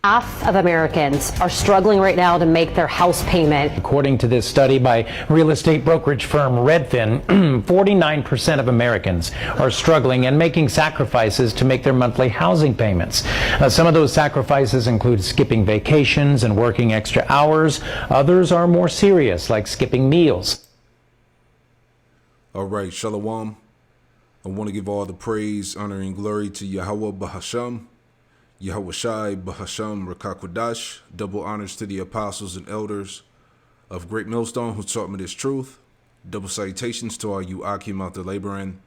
Half of Americans are struggling right now to make their house payment. According to this study by real estate brokerage firm Redfin, 49% of Americans are struggling and making sacrifices to make their monthly housing payments. Some of those sacrifices include skipping vacations and working extra hours. Others are more serious, like skipping meals. All right, Shalom. I want to give all the praise, honor, and glory to Yahweh Bahasham, Yahweh Shai Bahasham Rakakwadash. Double honors to the apostles and elders of Great Millstone who taught me this truth. Double salutations to all you Akim out there laboring,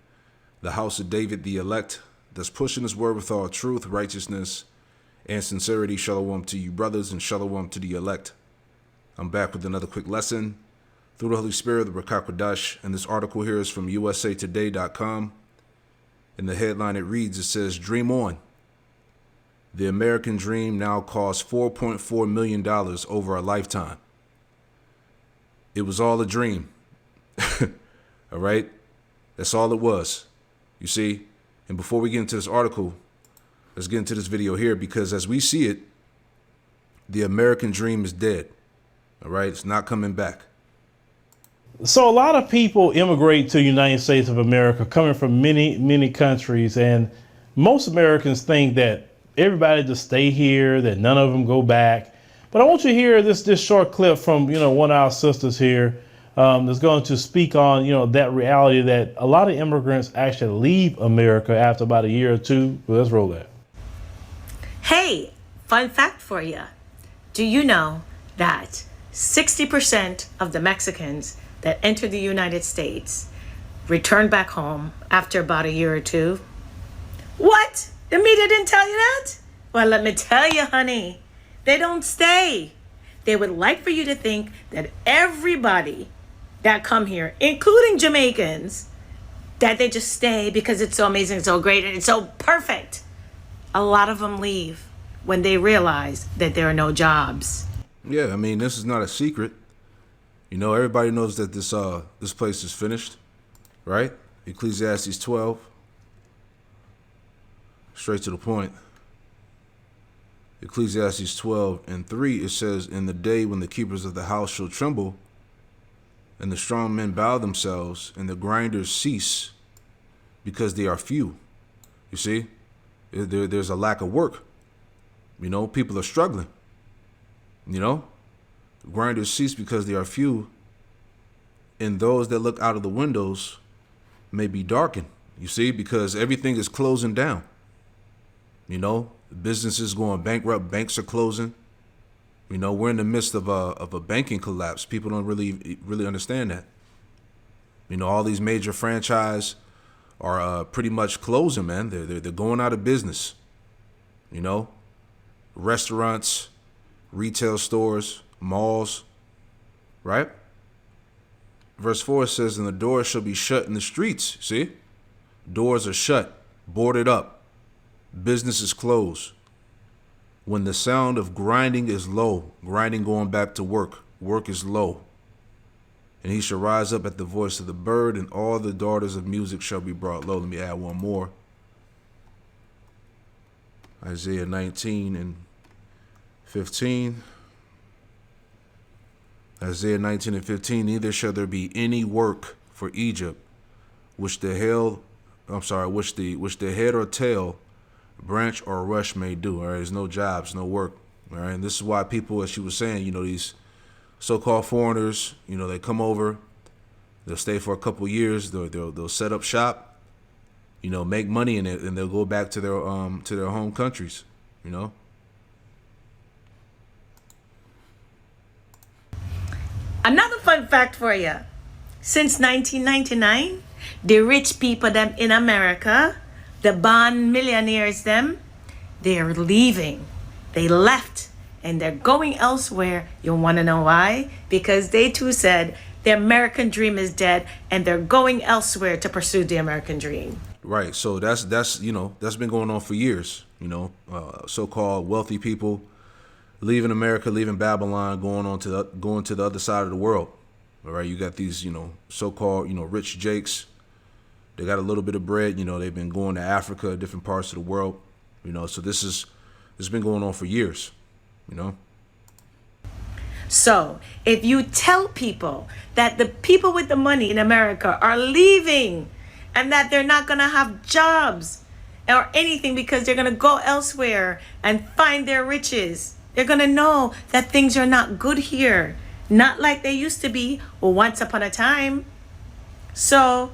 the house of David, the elect, that's pushing his word with all truth, righteousness, and sincerity. Shalom to you brothers, and shalom to the elect. I'm back with another quick lesson through the Holy Spirit, the Rakakwadash, and this article here is from usatoday.com. In the headline it reads, it says, "Dream on. The American dream now costs $4.4 million over a lifetime." It was all a dream. All right? That's all it was. You see? And before we get into this article, let's get into this video here, because as we see it, the American dream is dead. All right? It's not coming back. So a lot of people immigrate to the United States of America coming from many countries, and most Americans think that everybody just stay here, that none of them go back. But I want you to hear this short clip from, one of our sisters here that's going to speak on, that reality that a lot of immigrants actually leave America after about a year or two. Well, let's roll that. Hey, fun fact for you. Do you know that 60% of the Mexicans that entered the United States return back home after about a year or two? What? The media didn't tell you that? Well, let me tell you, honey, they don't stay. They would like for you to think that everybody that come here, including Jamaicans, that they just stay because it's so amazing, so great, and it's so perfect. A lot of them leave when they realize that there are no jobs. Yeah, I mean, this is not a secret. Everybody knows that this place is finished, right? Ecclesiastes 12. Straight to the point. Ecclesiastes 12:3, it says, "In the day when the keepers of the house shall tremble, and the strong men bow themselves, and the grinders cease, because they are few." You see, there's a lack of work. People are struggling. Grinders cease because they are few, and those that look out of the windows may be darkened. You see, because everything is closing down. Businesses going bankrupt, banks are closing. We're in the midst of a banking collapse. People don't really understand that. All these major franchise are pretty much closing, man. They're going out of business. Restaurants, retail stores, malls, right? Verse 4 says, "And the doors shall be shut in the streets." See? Doors are shut, boarded up. Business is closed. When the sound of grinding is low, grinding going back to work is low. "And he shall rise up at the voice of the bird, and all the daughters of music shall be brought low." Let me add one more. Isaiah 19:15. Isaiah 19:15, "Neither shall there be any work for Egypt, which the head or tail, branch or rush may do." All right, there's no jobs, no work. All right, and this is why people, as she was saying, these so-called foreigners, they come over, they'll stay for a couple years, they'll set up shop, make money in it, and they'll go back to their home countries. Another fun fact for you. Since 1999, the rich people them in America, the bond millionaires them, they're leaving. They left and they're going elsewhere. You want to know why? Because they too said the American dream is dead and they're going elsewhere to pursue the American dream. Right. So that's been going on for years. So-called wealthy people leaving America, leaving Babylon, going to the other side of the world. All right, you got these, so-called, rich jakes. They got a little bit of bread. They've been going to Africa, different parts of the world. So this has been going on for years. you know? So if you tell people that the people with the money in America are leaving and that they're not going to have jobs or anything because they're going to go elsewhere and find their riches, they're going to know that things are not good here, not like they used to be once upon a time. So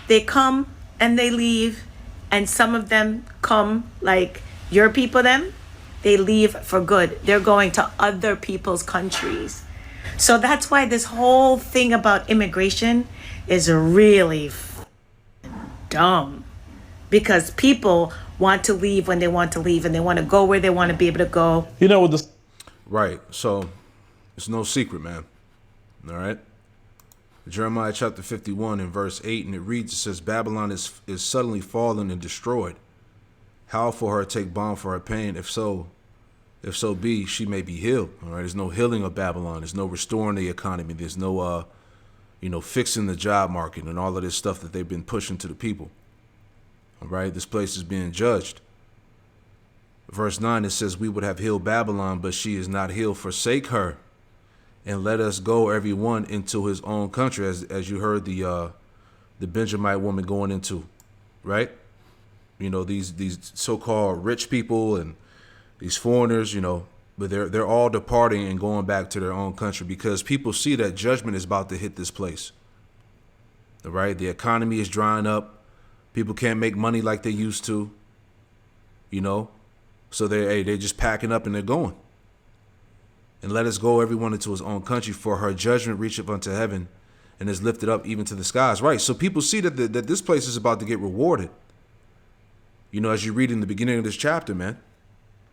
they come and they leave, and some of them come like your people, them. They leave for good. They're going to other people's countries. So that's why this whole thing about immigration is really dumb. Because people want to leave when they want to leave, and they want to go where they want to be able to go. You know, with the Right. So it's no secret, man. All right. Jeremiah chapter 51 and verse 8, and it reads, it says, Babylon is suddenly fallen and destroyed. How for her take balm for her pain? If so be, she may be healed. All right. There's no healing of Babylon. There's no restoring the economy. There's no, fixing the job market and all of this stuff that they've been pushing to the people. All right. This place is being judged. Verse 9, it says, we would have healed Babylon, but she is not healed. Forsake her and let us go every one into his own country, as you heard the Benjamite woman going into, right? You know, these so-called rich people and these foreigners, but they're all departing and going back to their own country because people see that judgment is about to hit this place. All right? The economy is drying up. People can't make money like they used to, So they're just packing up and they're going. And let us go everyone into his own country, for her judgment reacheth unto heaven and is lifted up even to the skies. Right. So people see that this place is about to get rewarded. As you read in the beginning of this chapter, man.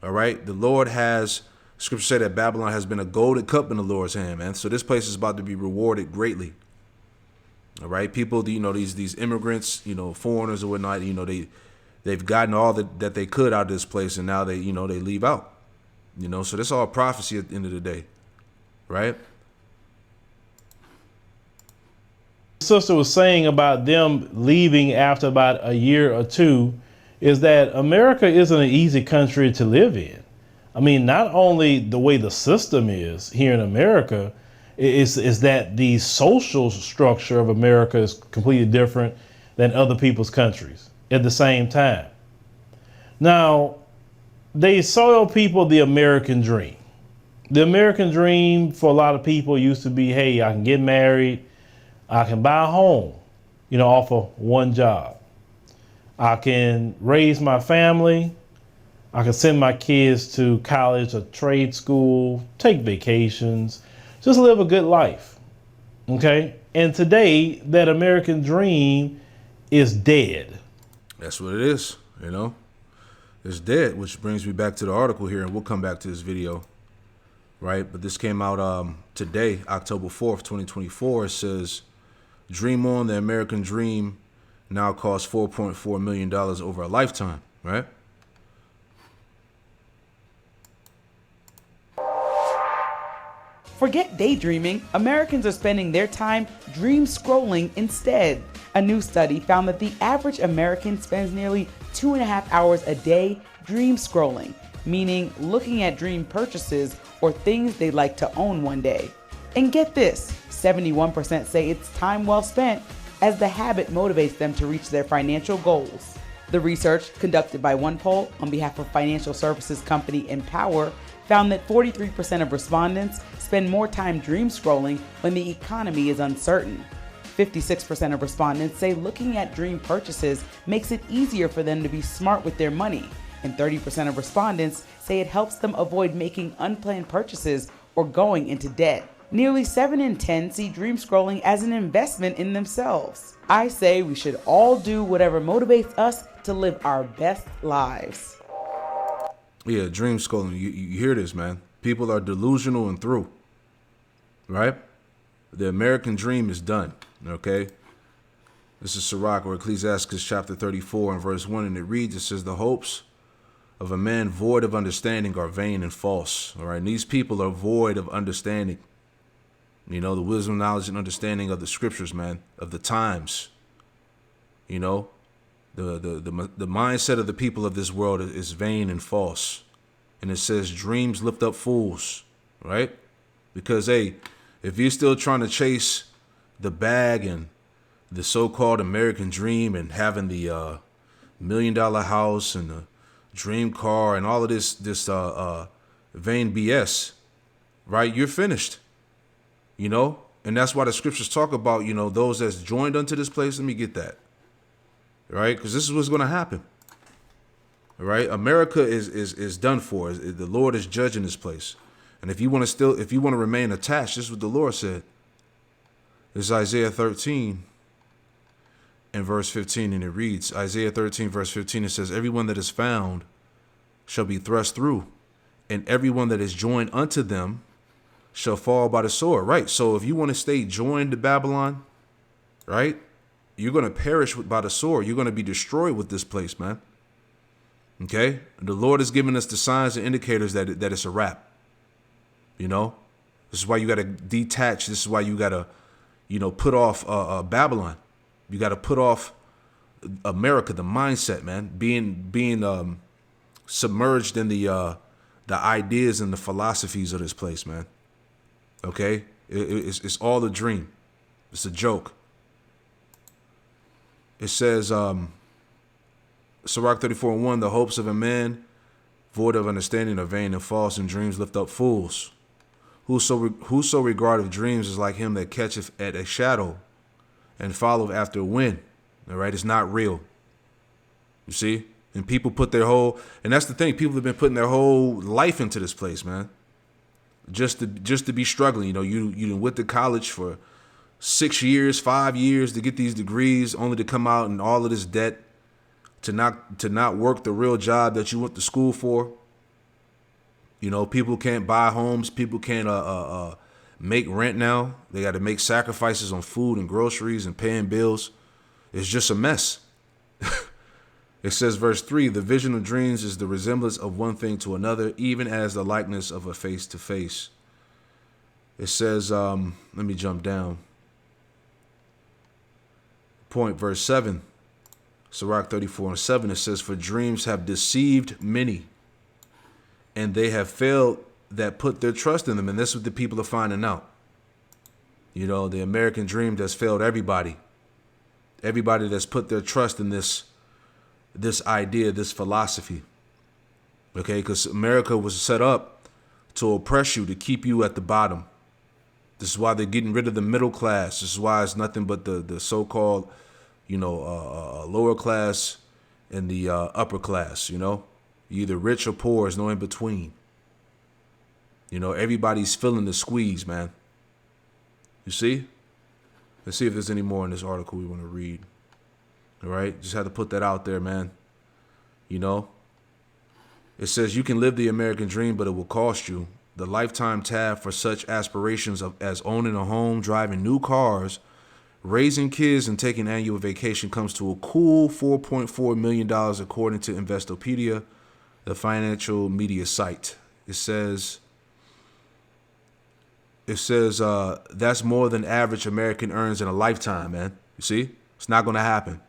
All right. The Lord has, scripture say that Babylon has been a golden cup in the Lord's hand, man. So this place is about to be rewarded greatly. All right. People, these immigrants, foreigners or whatnot, they've gotten all that they could out of this place, and now they leave out. So that's all prophecy at the end of the day, right? sister was saying about them leaving after about a year or two is that America isn't an easy country to live in. I mean, not only the way the system is here in America, is that the social structure of America is completely different than other people's countries at the same time. Now, they sold people the American dream. The American dream for a lot of people used to be, hey, I can get married, I can buy a home, off of one job. I can raise my family, I can send my kids to college or trade school, take vacations, just live a good life, okay? And today, that American dream is dead. That's what it is, It's dead, which brings me back to the article here, and we'll come back to this video, right? But this came out today, October 4th, 2024. It says, Dream On, the American Dream now costs $4.4 million over a lifetime, right? Forget daydreaming. Americans are spending their time dream scrolling instead. A new study found that the average American spends nearly 2.5 hours a day dream scrolling, meaning looking at dream purchases or things they'd like to own one day. And get this, 71% say it's time well spent, as the habit motivates them to reach their financial goals. The research, conducted by OnePoll on behalf of financial services company Empower, found that 43% of respondents spend more time dream scrolling when the economy is uncertain. 56% of respondents say looking at dream purchases makes it easier for them to be smart with their money, and 30% of respondents say it helps them avoid making unplanned purchases or going into debt. Nearly 7 in 10 see dream scrolling as an investment in themselves. I say we should all do whatever motivates us to live our best lives. Yeah, dream scrolling. You hear this, man. People are delusional and through, right? The American dream is done, okay? This is Sirach, or Ecclesiastes chapter 34 and verse 1, and it reads, it says, the hopes of a man void of understanding are vain and false, all right? And these people are void of understanding. The wisdom, knowledge, and understanding of the scriptures, man, of the times. The mindset of the people of this world is vain and false. And it says dreams lift up fools, right? Because, hey, if you're still trying to chase the bag and the so-called American dream and having the $1 million house and the dream car and all of this vain BS, right? You're finished, you know? And that's why the scriptures talk about, you know, those that's joined unto this place. Let me get that, right? Because this is what's going to happen, right? America is done for. The Lord is judging this place. And if you want to remain attached, this is what the Lord said. It's Isaiah 13 and verse 15, and it reads, Isaiah 13, verse 15, it says, everyone that is found shall be thrust through, and everyone that is joined unto them shall fall by the sword. Right. So if you want to stay joined to Babylon, right, you're going to perish by the sword. You're going to be destroyed with this place, man. Okay. The Lord has given us the signs and indicators that it's a wrap. You know, this is why you got to detach. This is why you got to, you know, put off Babylon. You got to put off America, the mindset, man, being submerged in the ideas and the philosophies of this place, man. Okay, it's all a dream. It's a joke. It says, Sirach 34:1, the hopes of a man void of understanding are vain and false, and dreams lift up fools. Whoso regardeth dreams is like him that catcheth at a shadow and followeth after a wind. All right, it's not real. You see? And people put their and that's the thing, people have been putting their whole life into this place, man. Just to be struggling. You know, you went to college for 6 years, 5 years to get these degrees, only to come out in all of this debt, to not work the real job that you went to school for. You know, people can't buy homes, people can't make rent now. They got to make sacrifices on food and groceries and paying bills. It's just a mess. It says, verse 3, the vision of dreams is the resemblance of one thing to another, even as the likeness of a face to face. It says, let me jump down. Verse 7, Sirach 34:7, it says, for dreams have deceived many, and they have failed that put their trust in them. And this is what the people are finding out. You know, the American dream has failed everybody. Everybody that's put their trust in this idea, this philosophy. Okay, because America was set up to oppress you, to keep you at the bottom. This is why they're getting rid of the middle class. This is why it's nothing but the so-called, you know, lower class and the upper class, you know. You're either rich or poor, there's no in between. You know, everybody's feeling the squeeze, man. You see? Let's see if there's any more in this article we want to read. All right, just had to put that out there, man. You know, it says you can live the American dream, but it will cost you. The lifetime tab for such aspirations as owning a home, driving new cars, raising kids, and taking annual vacation comes to a cool $4.4 million, according to Investopedia, the financial media site. It says that's more than average American earns in a lifetime, man. You see, it's not going to happen.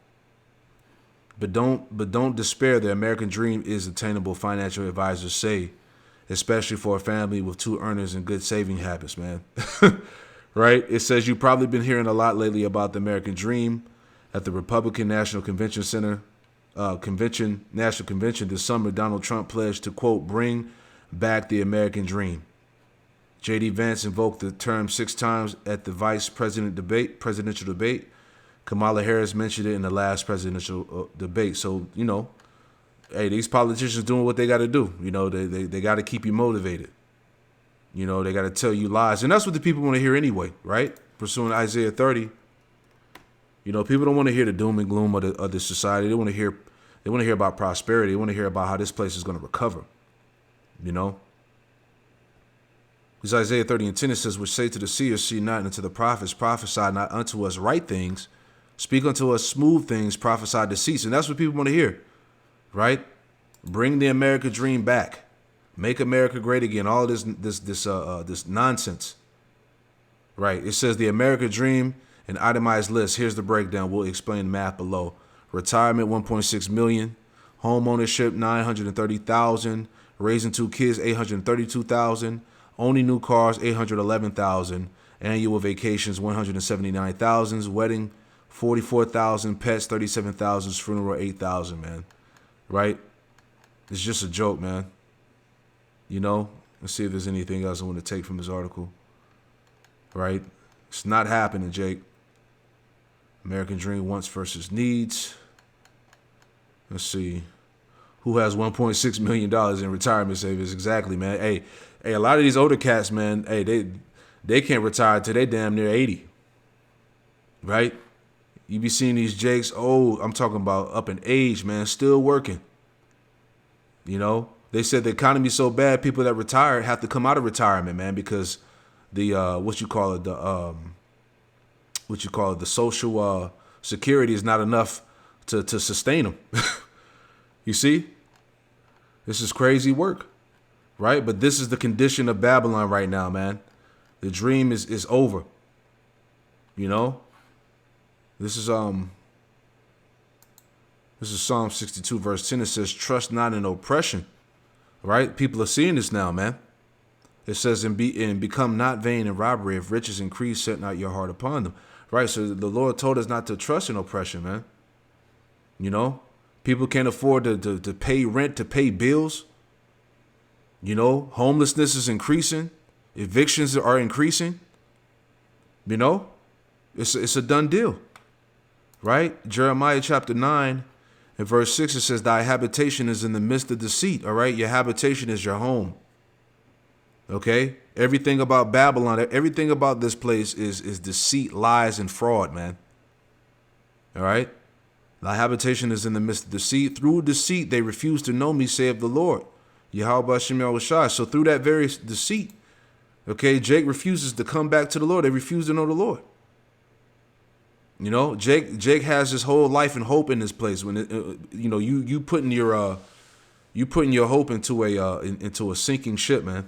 But don't despair. The American dream is attainable, financial advisors say, especially for a family with two earners and good saving habits, man. Right? It says you've probably been hearing a lot lately about the American dream at the Republican National Convention Center, National Convention this summer. Donald Trump pledged to, quote, bring back the American dream. J.D. Vance invoked the term 6 times at the vice presidential debate. Kamala Harris mentioned it in the last presidential debate. So, you know, hey, these politicians doing what they got to do. You know, they got to keep you motivated. You know, they got to tell you lies. And that's what the people want to hear anyway, right? Pursuing Isaiah 30. You know, people don't want to hear the doom and gloom of the society. They want to hear about prosperity. They want to hear about how this place is going to recover. You know? Because Isaiah 30:10, it says, which say to the seers, see not, and to the prophets, prophesy not unto us right things. Speak unto us smooth things, prophesy deceits. And that's what people want to hear, right? Bring the American dream back. Make America great again. All of this nonsense, right? It says the American dream, an itemized list. Here's the breakdown. We'll explain the math below. Retirement, $1.6 million. Home ownership, $930,000. Raising 2 kids, $832,000. Owning new cars, $811,000. Annual vacations, $179,000. Wedding, $44,000. Pets, $37,000. Funeral, $8,000, man. Right? It's just a joke, man. You know? Let's see if there's anything else I want to take from this article. Right? It's not happening, Jake. American Dream wants versus needs. Let's see. Who has $1.6 million in retirement savings? Exactly, man. Hey, a lot of these older cats, man, hey, they can't retire till they damn near 80. Right? You be seeing these Jakes, I'm talking about up in age, man, still working. You know? They said the economy's so bad, people that retire have to come out of retirement, man, because the the social security is not enough to sustain them. You see? This is crazy work, right? But this is the condition of Babylon right now, man. The dream is over. You know? This is Psalm 62 verse 10. It says, trust not in oppression. Right? People are seeing this now, man. It says, and become not vain in robbery. If riches increase, set not your heart upon them. Right? So the Lord told us not to trust in oppression, man. You know? People can't afford to pay rent, to pay bills. You know? Homelessness is increasing. Evictions are increasing. You know? It's a done deal. Right? Jeremiah chapter 9 and verse 6, it says, thy habitation is in the midst of deceit. All right? Your habitation is your home. Okay? Everything about Babylon, everything about this place is deceit, lies, and fraud, man. All right? Thy habitation is in the midst of deceit. Through deceit, they refuse to know me, saith the Lord. Yahweh Hashem Yahushua. So through that very deceit, okay, Jake refuses to come back to the Lord. They refuse to know the Lord. You know, Jake has his whole life and hope in this place. When you putting your hope into a sinking ship, man.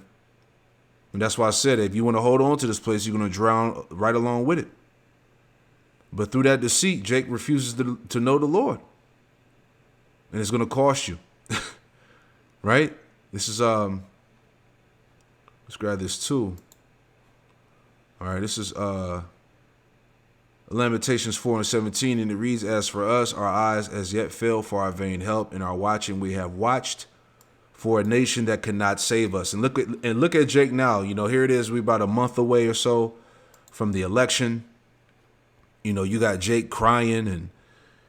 And that's why I said, if you want to hold on to this place, you're going to drown right along with it. But through that deceit, Jake refuses to know the Lord. And it's going to cost you. Right? This is, let's grab this too. All right, this is Lamentations 4:17, and it reads, as for us, our eyes as yet fail for our vain help, and our watching we have watched for a nation that cannot save us. And look at Jake now. You know, here it is. We're about a month away or so from the election. You know, you got Jake crying and,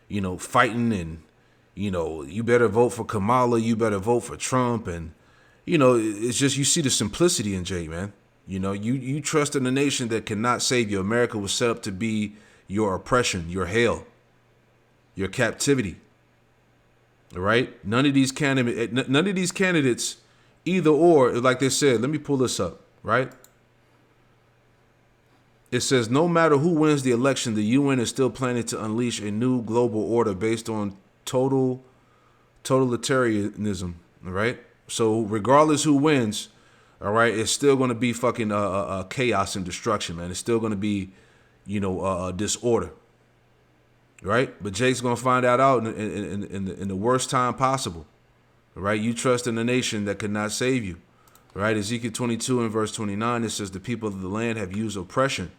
you know, fighting and, you know, you better vote for Kamala. You better vote for Trump. And, you know, it's just, you see the simplicity in Jake, man. You know, you trust in a nation that cannot save you. America was set up to be your oppression, your hell, your captivity. All right. None of these candidates, either or, like they said, let me pull this up. Right. It says, no matter who wins the election, the UN is still planning to unleash a new global order based on totalitarianism. All right. So regardless who wins, all right, it's still going to be fucking chaos and destruction, man. It's still going to be, you know, disorder. Right. But Jake's going to find that out in the worst time possible. All right. You trust in a nation that could not save you. All right. Ezekiel 22 and verse 29, it says, the people of the land have used oppression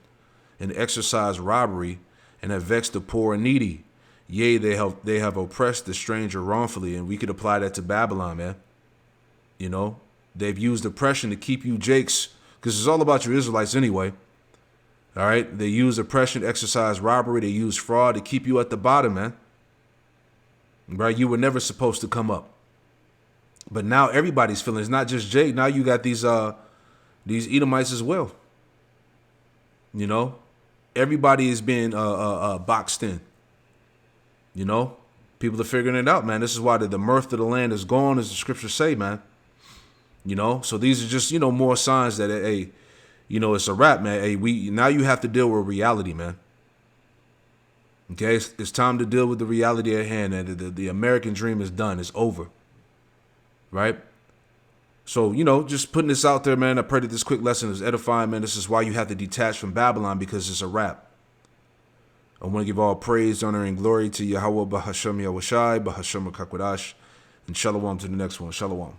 and exercised robbery and have vexed the poor and needy. Yea, they have oppressed the stranger wrongfully. And we could apply that to Babylon, man. You know, they've used oppression to keep you Jakes, because it's all about your Israelites anyway. All right. They use oppression, exercise robbery. They use fraud to keep you at the bottom, man. Right. You were never supposed to come up. But now everybody's feeling, it's not just Jake. Now you got these Edomites as well. You know, everybody is being boxed in. You know, people are figuring it out, man. This is why the mirth of the land is gone, as the scriptures say, man. You know, so these are just, you know, more signs that, hey, you know, it's a wrap, man. Hey, now you have to deal with reality, man. Okay, it's time to deal with the reality at hand, and the American dream is done. It's over. Right? So, you know, just putting this out there, man. I pray that this quick lesson is edifying, man. This is why you have to detach from Babylon, because it's a wrap. I want to give all praise, honor, and glory to Yahweh Bahashem Yahushai, Bahashem Rakakwadash, and Shalom to the next one. Shalom.